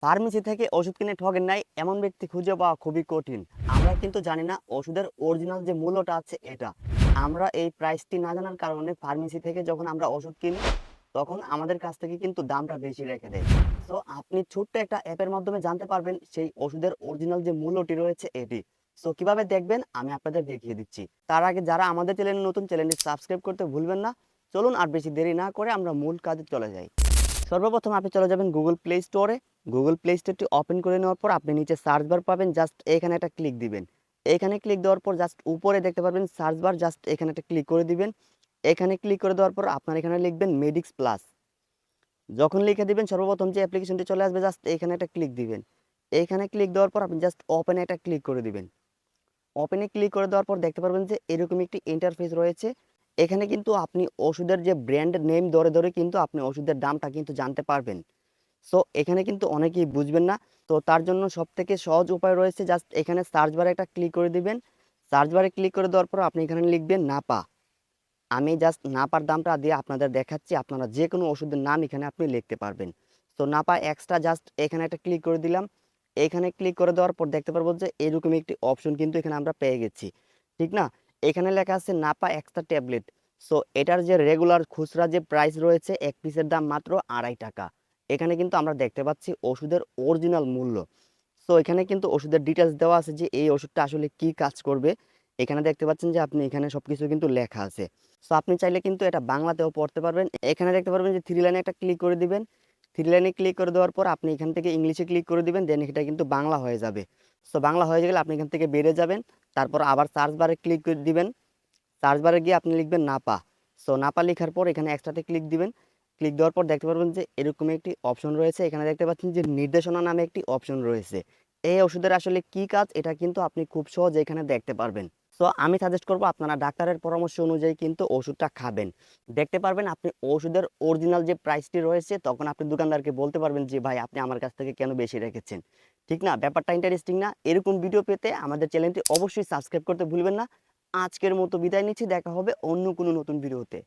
Pharmacy থেকে ওষুধ কিনে ঠগেন নাই এমন ব্যক্তি খুঁজে পাওয়া খুবই কঠিন। আমরা কিন্তু জানি না ওষুধের অরিজিনাল যে মূল্যটা আছে এটা। আমরা এই প্রাইসটি না জানার কারণে ফার্মেসি থেকে যখন আমরা ওষুধ কিনি তখন আমাদের কাছ থেকে কিন্তু দামটা বেশি রেখে দেয়। সো আপনি ছোট্ট একটা অ্যাপের মাধ্যমে জানতে পারবেন সেই ওষুধের অরিজিনাল যে মূল্যটি রয়েছে এটি। সো কিভাবে দেখবেন আমি আপনাদের দেখিয়ে দিচ্ছি। তার আগে যারা আমাদের চ্যানেলে নতুন, চ্যানেলটি সাবস্ক্রাইব করতে ভুলবেন না। চলুন আর বেশি দেরি না করে আমরা মূল কাজে চলে যাই। সর্বপ্রথম আপনি চলে যাবেন গুগল প্লে স্টোরে। গুগল প্লে স্টোরটি ওপেন করে নেওয়ার পর আপনি নিচে সার্চ বার পাবেন, জাস্ট এখানে একটা ক্লিক দিবেন। এখানে ক্লিক দেওয়ার পর জাস্ট উপরে দেখতে পারবেন সার্চ বার, জাস্ট এখানে একটা ক্লিক করে দিবেন। এখানে ক্লিক করে দেওয়ার পর আপনার এখানে লিখবেন মেডিক্স প্লাস। যখন লিখে দিবেন সর্বপ্রথম যে অ্যাপ্লিকেশনটি চলে আসবে, জাস্ট এখানে একটা ক্লিক দিবেন। এখানে ক্লিক দেওয়ার পর আপনি জাস্ট ওপেনে একটা ক্লিক করে দিবেন। ওপেনে ক্লিক করে দেওয়ার পর দেখতে পারবেন যে এরকম একটি ইন্টারফেস রয়েছে। এখানে কিন্তু আপনি ওষুধের যে ব্র্যান্ড নেম ধরে ধরে কিন্তু আপনি ওষুধের দামটা কিন্তু জানতে পারবেন। সো এখানে কিন্তু অনেকেই বুঝবেন না। তো তার জন্য সবথেকে সহজ উপায় রয়েছে, জাস্ট এখানে সার্চ বারে একটা ক্লিক করে দিবেন। সার্চ বারে ক্লিক করে দেওয়ার পর আপনি এখানে লিখবেন নাপা। আমি জাস্ট নাপার দামটা দিয়ে আপনাদের দেখাচ্ছি, আপনারা যে কোনো ওষুধের নাম এখানে আপনি লিখতে পারবেন। তো নাপা এক্সট্রা, জাস্ট এখানে একটা ক্লিক করে দিলাম। এখানে ক্লিক করে দেওয়ার পর দেখতে পারবো যে এরকম একটি অপশন কিন্তু এখানে আমরা পেয়ে গেছি, ঠিক না? এখানে লেখা আছে নাপা এক্সট্রা ট্যাবলেট। সো এটার যে রেগুলার খুচরা যে প্রাইস রয়েছে এক পিসের দাম মাত্র 2.5 টাকা। এখানে কিন্তু আমরা দেখতে পাচ্ছি ওষুধের অরিজিনাল মূল্য। সো এখানে কিন্তু ওষুধের ডিটেলস দেওয়া আছে যে এই ওষুধটা আসলে কি কাজ করবে। এখানে দেখতে পাচ্ছেন যে আপনি এখানে সবকিছু কিন্তু লেখা আছে। সো আপনি চাইলে কিন্তু এটা বাংলাতেও পড়তে পারবেন। এখানে দেখতে পারবেন যে থ্রি লাইনে একটা ক্লিক করে দিবেন। থ্রি লাইনে ক্লিক করে দেওয়ার পর আপনি এখান থেকে ইংলিশে ক্লিক করে দিবেন, দেন এটা কিন্তু বাংলা হয়ে যাবে। সো বাংলা হয়ে গেলে আপনি এখান থেকে বেরিয়ে যাবেন। তারপর আবার সার্চ বারে ক্লিক করে দিবেন। সার্চ বারে গিয়ে আপনি লিখবেন নাপা। সো নাপা লেখার পর এখানে একসাথে ক্লিক দিবেন। ক্লিক দেওয়ার পর দেখতে পারবেন যে এরকম একটি অপশন রয়েছে। এখানে দেখতে পাচ্ছেন যে নির্দেশনা নামে একটি অপশন রয়েছে। এই ওষুধের আসলে কি কাজ এটা কিন্তু আপনি খুব সহজে এখানে দেখতে পারবেন। সো আমি সাজেস্ট করব আপনারা ডাক্তারের পরামর্শ অনুযায়ী কিন্তু ওষুধটা খাবেন। দেখতে পারবেন আপনি ওষুধের অরিজিনাল যে প্রাইসটি রয়েছে তখন আপনি দোকানদারকে বলতে পারবেন যে ভাই আপনি আমার কাছ থেকে কেন বেশি রেখেছেন। ঠিক না? ব্যাপারটা ইন্টারেস্টিং না? এরকম ভিডিও পেতে আমাদের চ্যানেলটি অবশ্যই সাবস্ক্রাইব করতে ভুলবেন না। আজকের মতো বিদায় নিচ্ছি। দেখা হবে অন্য কোনো নতুন ভিডিওতে।